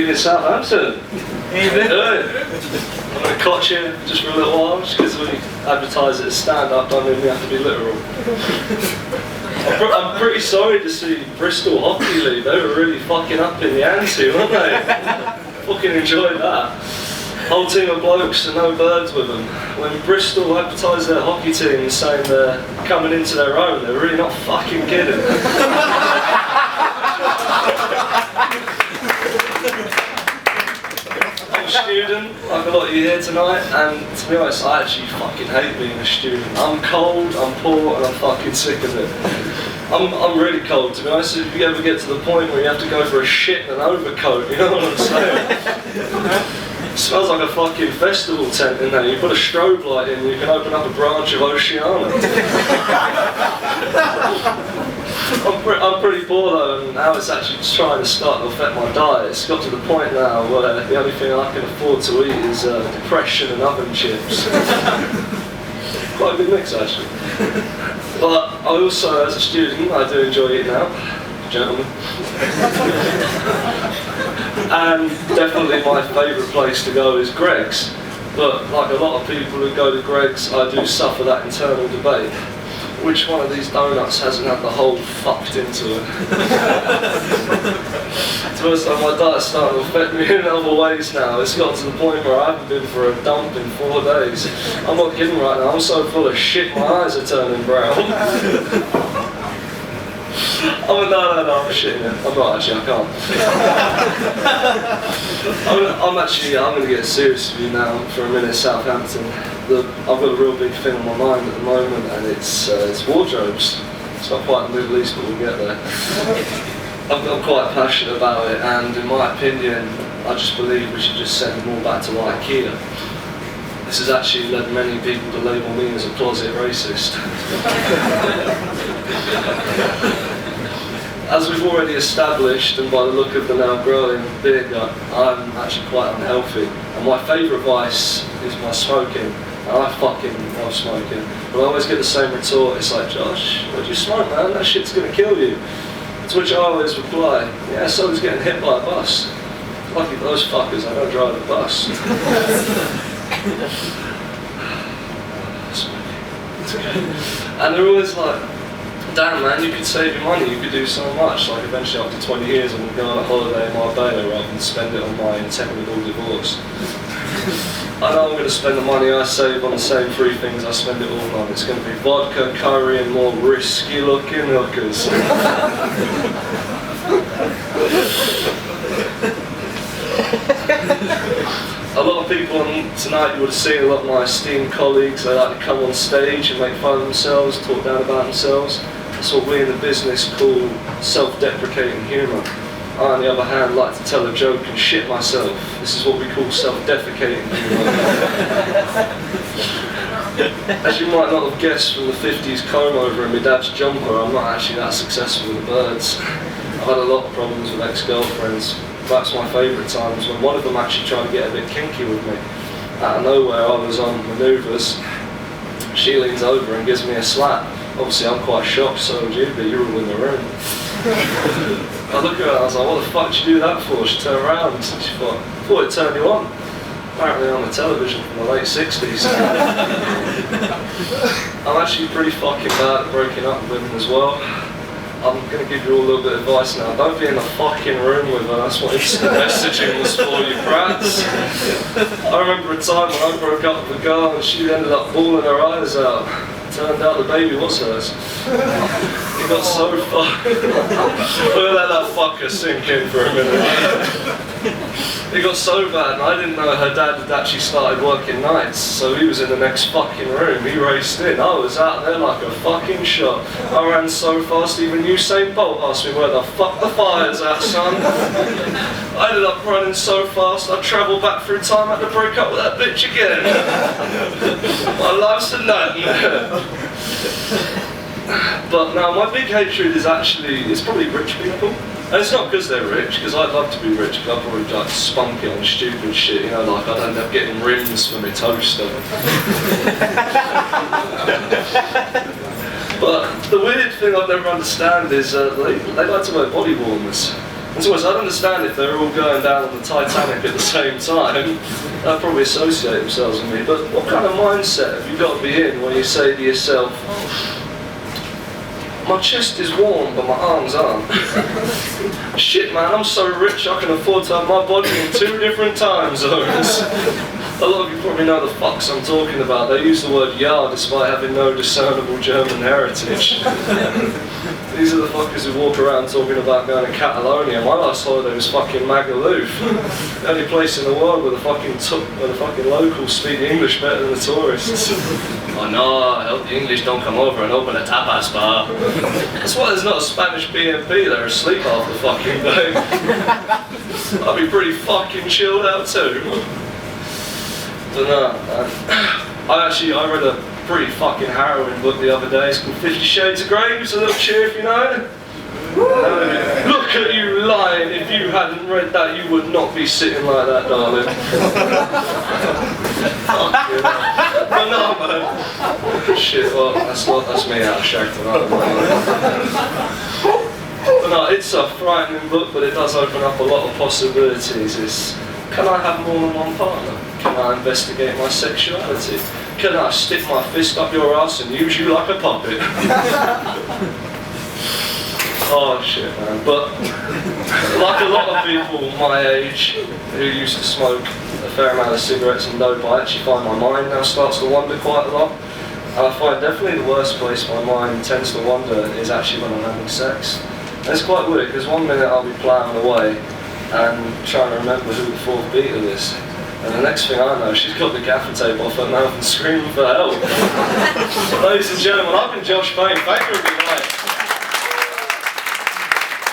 gig in Southampton. I'm going to cotch you just for a little while, just because we advertise it as stand-up, don't mean we have to be literal. I'm pretty sorry to see Bristol Hockey League. They were really fucking up in the ante, weren't they? Fucking enjoyed that. Whole team of blokes and no birds with them. When Bristol advertised their hockey team saying they're coming into their own, they're really not fucking kidding. I'm a student, like a lot of you here tonight, and to be honest, I actually fucking hate being a student. I'm cold, I'm poor, and I'm fucking sick of it. I'm really cold, to be honest. If you ever get to the point where you have to go for a shit and an overcoat, you know what I'm saying? It smells like a fucking festival tent in there. You put a strobe light in, you can open up a branch of Oceania. I'm pretty poor though, and now it's actually trying to start to affect my diet. It's got to the point now where the only thing I can afford to eat is depression and oven chips. Quite a good mix actually. But I also, as a student, I do enjoy eating out, gentlemen. And definitely my favourite place to go is Greg's. But like a lot of people who go to Greg's, I do suffer that internal debate. Which one of these donuts hasn't had the hole fucked into it? It's the first time my diet's starting to affect me in other ways now. It's got to the point where I haven't been for a dump in 4 days. I'm not kidding right now, I'm so full of shit my eyes are turning brown. No, I'm shitting it. I'm not actually, I can't. I'm going to get serious with you now for a minute, Southampton. I've got a real big thing on my mind at the moment, and it's wardrobes. It's not quite the Middle East, but we'll get there. I'm quite passionate about it, and in my opinion, I just believe we should just send them all back to IKEA. This has actually led many people to label me as a closet racist. As we've already established, and by the look of the now growing beard gut, I'm actually quite unhealthy. And my favourite vice is my smoking. And I fucking love smoking. But I always get the same retort, it's like, Josh, what do you smoke, man? That shit's gonna kill you. To which I always reply, yeah, so is getting hit by a bus. Lucky those fuckers, I don't drive a bus. And they're always like, damn man, you could save your money, you could do so much. Like eventually after 20 years I'm going to go on a holiday in Marbella rather than spend it on my inevitable divorce. I know I'm going to spend the money I save on the same 3 things I spend it all on. It's going to be vodka, curry and more risky looking hookers. A lot of people tonight, you would have seen a lot of my esteemed colleagues, they like to come on stage and make fun of themselves, talk down about themselves. That's what we in the business call self-deprecating humour. I, on the other hand, like to tell a joke and shit myself. This is what we call self-defecating humour. As you might not have guessed from the 50s comb over in my dad's jumper, I'm not actually that successful with the birds. I've had a lot of problems with ex-girlfriends. That's my favourite times when one of them actually tried to get a bit kinky with me. Out of nowhere, I was on manoeuvres. She leans over and gives me a slap. Obviously, I'm quite shocked, so would you, but you're all in the room. I look at her and I was like, what the fuck did you do that for? She turned around and she thought it'd turn you on. Apparently on the television from the late 60s. I'm actually pretty fucking bad at breaking up with women as well. I'm going to give you all a little bit of advice now. Don't be in the fucking room with her. That's what instant messaging was for, you brats. I remember a time when I broke up with a girl and she ended up bawling her eyes out. Turned out the baby was hers. It got so far. We'll let that fucker sink in for a minute. It got so bad, and I didn't know her dad had actually started working nights, so he was in the next fucking room. He raced in. I was out there like a fucking shot. I ran so fast, even Usain Bolt asked me where the fuck the fire's at, son. I ended up running so fast, I travelled back through time, I had to break up with that bitch again. My life's a nightmare. But now my big hatred is it's probably rich people. And it's not because they're rich, because I'd love to be rich, because I'd probably like spunk it on stupid shit, you know, like I'd end up getting rims for my toaster. But the weird thing I've never understand is they like to wear body warmers. It's always, I'd understand if they're all going down on the Titanic at the same time. They'd probably associate themselves with me. But what kind of mindset have you got to be in when you say to yourself, my chest is warm, but my arms aren't. Shit, man, I'm so rich I can afford to have my body in 2 different time zones. A lot of you probably know the fucks I'm talking about. They use the word "ja" despite having no discernible German heritage. These are the fuckers who walk around talking about going to Catalonia. My last holiday was fucking Magaluf. The only place in the world where the fucking locals speak English better than the tourists. Oh no, I hope the English don't come over and open a tapas bar. That's why there's not a Spanish BNP, they're asleep half the fucking day. I'd be pretty fucking chilled out too. But no, I read a pretty fucking harrowing book the other day. It's called 50 Shades of Grey. It's a little cheer if you know it. Look at you lying. If you hadn't read that, you would not be sitting like that, darling. Fuck you. But no, man. Shit, well, that's me out of shape tonight. But no, it's a frightening book, but it does open up a lot of possibilities. Can I have more than one partner? Can I investigate my sexuality? Can I stick my fist up your ass and use you like a puppet? Oh shit, man. But like a lot of people my age who used to smoke a fair amount of cigarettes and dope, I actually find my mind now starts to wander quite a lot. And I find definitely the worst place my mind tends to wander is actually when I'm having sex. And it's quite weird because one minute I'll be plowing away and trying to remember who the 4th Beatle is. And the next thing I know, she's got the gaffer tape off her mouth and screaming for help. Ladies and gentlemen, I've been Josh Paine. Thank you for being nice.